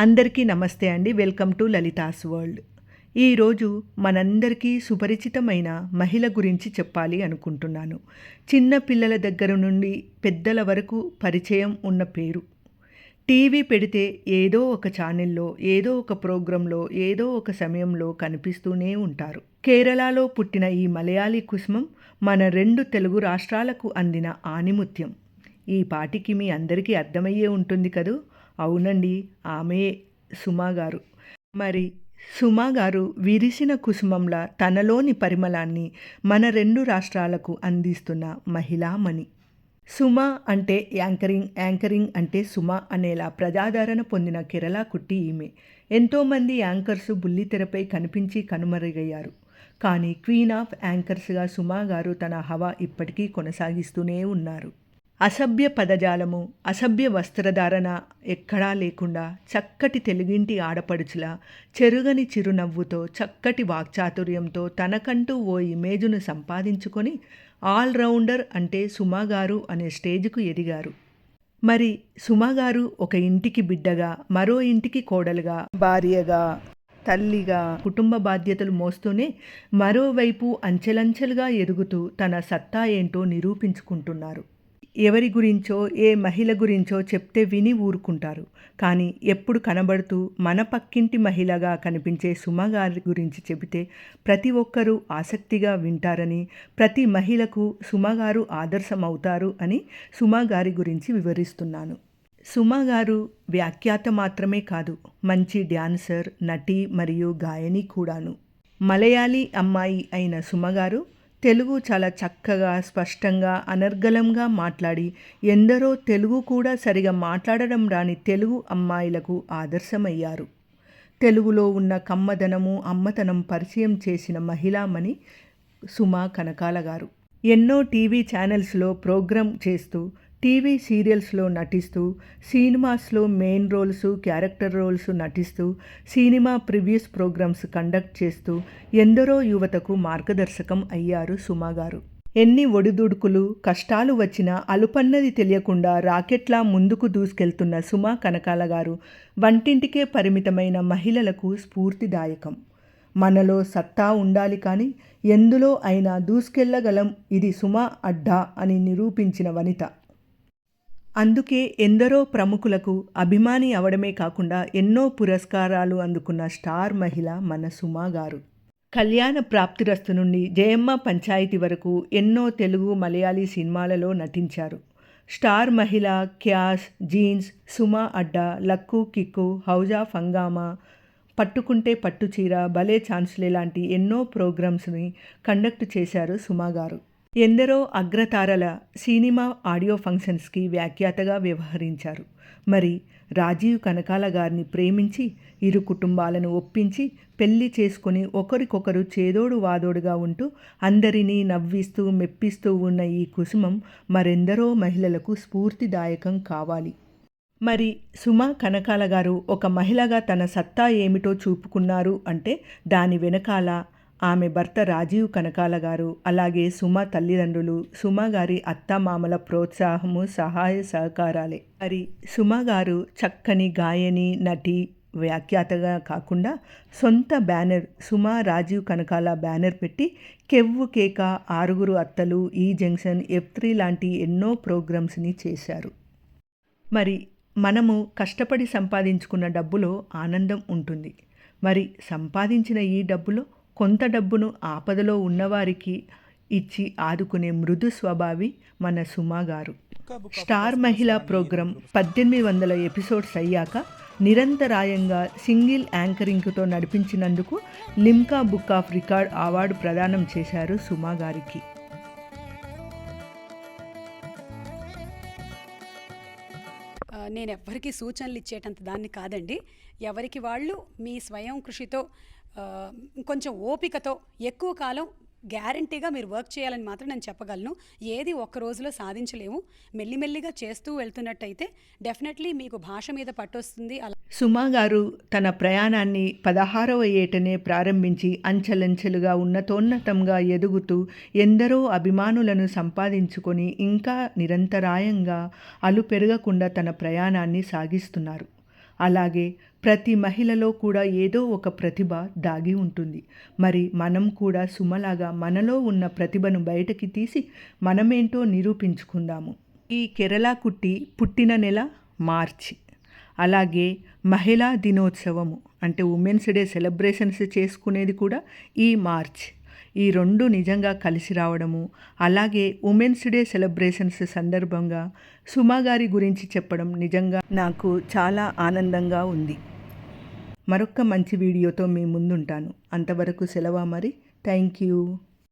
అందరికీ నమస్తే అండి. Welcome to Lalitha's world. ఈరోజు మనందరికీ సుపరిచితమైన మహిళ గురించి చెప్పాలి అనుకుంటున్నాను. చిన్న పిల్లల దగ్గర నుండి పెద్దల వరకు పరిచయం ఉన్న పేరు. టీవీ పెడితే ఏదో ఒక ఛానెల్లో, ఏదో ఒక ప్రోగ్రాంలో, ఏదో ఒక సమయంలో కనిపిస్తూనే ఉంటారు. కేరళలో పుట్టిన ఈ మలయాళీ కుసుమం మన 2 తెలుగు రాష్ట్రాలకు అందిన ఆణిముత్యం. ఈ పాటికి మీ అందరికీ అర్థమయ్యే ఉంటుంది కదూ! అవునండి, ఆమెయే సుమా గారు. మరి సుమా గారు విరిసిన కుసుమంలా తనలోని పరిమళాన్ని మన 2 రాష్ట్రాలకు అందిస్తున్న మహిళామణి. సుమ అంటే యాంకరింగ్, యాంకరింగ్ అంటే సుమ అనేలా ప్రజాదరణ పొందిన కేరళ కుట్టి ఈమె. ఎంతోమంది యాంకర్స్ బుల్లితెరపై కనిపించి కనుమరుగయ్యారు. కానీ క్వీన్ ఆఫ్ యాంకర్స్గా సుమా గారు తన హవా ఇప్పటికీ కొనసాగిస్తూనే ఉన్నారు. అసభ్య పదజాలము, అసభ్య వస్త్రధారణ ఎక్కడా లేకుండా చక్కటి తెలుగింటి ఆడపడుచులా చెరుగని చిరునవ్వుతో, చక్కటి వాక్చాతుర్యంతో తనకంటూ ఓ ఇమేజ్ను సంపాదించుకొని ఆల్రౌండర్ అంటే సుమా గారు అనే స్టేజ్కు ఎదిగారు. మరి సుమా గారు ఒక ఇంటికి బిడ్డగా, మరో ఇంటికి కోడలుగా, భార్యగా, తల్లిగా కుటుంబ బాధ్యతలు మోస్తూనే మరోవైపు అంచెలంచెలుగా ఎదుగుతూ తన సత్తా ఏంటో నిరూపించుకుంటున్నారు. ఎవరి గురించో, ఏ మహిళ గురించో చెప్తే విని ఊరుకుంటారు. కానీ ఎప్పుడు కనబడుతూ మన పక్కింటి మహిళగా కనిపించే సుమ గారి గురించి చెబితే ప్రతి ఒక్కరూ ఆసక్తిగా వింటారని, ప్రతి మహిళకు సుమ గారు ఆదర్శమవుతారు అని సుమ గారి గురించి వివరిస్తున్నాను. సుమ గారు వ్యాఖ్యాత మాత్రమే కాదు, మంచి డ్యాన్సర్, నటి మరియు గాయని కూడాను. మలయాళీ అమ్మాయి అయిన సుమ గారు తెలుగు చాలా చక్కగా, స్పష్టంగా, అనర్గళంగా మాట్లాడి ఎందరో తెలుగు కూడా సరిగా మాట్లాడడం రాని తెలుగు అమ్మాయిలకు ఆదర్శమయ్యారు. తెలుగులో ఉన్న కమ్మదనము, అమ్మతనం పరిచయం చేసిన మహిళామణి సుమ కనకాల గారు. ఎన్నో టీవీ ఛానల్స్లో ప్రోగ్రాం చేస్తూ, టీవీ సీరియల్స్లో నటిస్తూ, సినిమాస్లో మెయిన్ రోల్స్, క్యారెక్టర్ రోల్స్ నటిస్తూ, సినిమా ప్రివ్యూస్ ప్రోగ్రామ్స్ కండక్ట్ చేస్తూ ఎందరో యువతకు మార్గదర్శకం అయ్యారు సుమా గారు. ఎన్ని ఒడిదుడుకులు, కష్టాలు వచ్చినా అలుపన్నది తెలియకుండా రాకెట్లా ముందుకు దూసుకెళ్తున్న సుమా కనకాల గారు వంటింటికే పరిమితమైన మహిళలకు స్ఫూర్తిదాయకం. మనలో సత్తా ఉండాలి కానీ ఎందులో అయినా దూసుకెళ్లగలం, ఇది సుమా అడ్డా అని నిరూపించిన వనిత. అందుకే ఎందరో ప్రముఖులకు అభిమాని అవడమే కాకుండా ఎన్నో పురస్కారాలు అందుకున్న స్టార్ మహిళ మన సుమా గారు. కళ్యాణ ప్రాప్తిరస్తు నుండి జయమ్మ పంచాయతీ వరకు ఎన్నో తెలుగు, మలయాళీ సినిమాలలో నటించారు. స్టార్ మహిళ, క్యాష్, జీన్స్, సుమా అడ్డా, లక్కు కిక్కు, హౌజా ఫంగామా, పట్టుకుంటే పట్టుచీర, భలే ఛాన్సులే లాంటి ఎన్నో ప్రోగ్రామ్స్ని కండక్ట్ చేశారు సుమా గారు. ఎందరో అగ్రతారల సినిమా ఆడియో ఫంక్షన్స్కి వ్యాఖ్యాతగా వ్యవహరించారు. మరి రాజీవ్ కనకాల గారిని ప్రేమించి, ఇరు కుటుంబాలను ఒప్పించి పెళ్లి చేసుకుని ఒకరికొకరు చేదోడు వాదోడుగా ఉంటూ అందరినీ నవ్విస్తూ మెప్పిస్తూ ఉన్న ఈ కుసుమం మరెందరో మహిళలకు స్ఫూర్తిదాయకం కావాలి. మరి సుమా కనకాల గారు ఒక మహిళగా తన సత్తా ఏమిటో చూపుకున్నారు అంటే దాని వెనకాల ఆమె భర్త రాజీవ్ కనకాల గారు, అలాగే సుమ తల్లిదండ్రులు, సుమ గారి అత్తామామల ప్రోత్సాహము, సహాయ సహకారాలే. మరి సుమ గారు చక్కని గాయని, నటి, వ్యాఖ్యాతగా కాకుండా సొంత బ్యానర్ సుమ రాజీవ్ కనకాల బ్యానర్ పెట్టి కెవ్వు కేక, ఆరుగురు అత్తలు, ఈ జంక్షన్, F3 లాంటి ఎన్నో ప్రోగ్రామ్స్ని చేశారు. మరి మనము కష్టపడి సంపాదించుకున్న డబ్బులో ఆనందం ఉంటుంది. మరి సంపాదించిన ఈ డబ్బులో కొంత డబ్బును ఆపదలో ఉన్నవారికి ఇచ్చి ఆదుకునే మృదు స్వభావి మన సుమా గారు. స్టార్ మహిళా ప్రోగ్రాం 1800 ఎపిసోడ్స్ అయ్యాక నిరంతరాయంగా సింగిల్ యాంకరింగ్తో నడిపించినందుకు Limca book of record award ప్రదానం చేశారు సుమా గారికి. నేను ఎవ్వరికి సూచనలు ఇచ్చేటంత దాన్ని కాదండి. ఎవరికి వాళ్ళు మీ స్వయం కృషితో, కొంచెం ఓపికతో ఎక్కువ కాలం గ్యారంటీగా మీరు వర్క్ చేయాలని మాత్రం నేను చెప్పగలను. ఏది ఒక్క రోజులో సాధించలేము. మెల్లిమెల్లిగా చేస్తూ వెళ్తున్నట్టయితే డెఫినెట్లీ మీకు భాష మీద పట్టొస్తుంది. సుమా గారు తన ప్రయాణాన్ని 16వ ఏటనే ప్రారంభించి అంచెలంచెలుగా ఉన్నతోన్నతంగా ఎదుగుతూ ఎందరో అభిమానులను సంపాదించుకొని ఇంకా నిరంతరాయంగా అలుపెరగకుండా తన ప్రయాణాన్ని సాగిస్తున్నారు. అలాగే ప్రతి మహిళలో కూడా ఏదో ఒక ప్రతిభ దాగి ఉంటుంది. మరి మనం కూడా సుమలాగా మనలో ఉన్న ప్రతిభను బయటకి తీసి మనమేంటో నిరూపించుకుందాము. ఈ కేరళ కుట్టి పుట్టిన నెల మార్చి. అలాగే మహిళా దినోత్సవము అంటే ఉమెన్స్ డే సెలబ్రేషన్స్ చేసుకునేది కూడా ఈ మార్చ్. ఈ రెండు నిజంగా కలిసి రావడము, అలాగే ఉమెన్స్ డే సెలబ్రేషన్స్ సందర్భంగా సుమా గారి గురించి చెప్పడం నిజంగా నాకు చాలా ఆనందంగా ఉంది. మరొక మంచి వీడియోతో మీ ముందుంటాను. అంతవరకు సెలవు మరి. Thank you.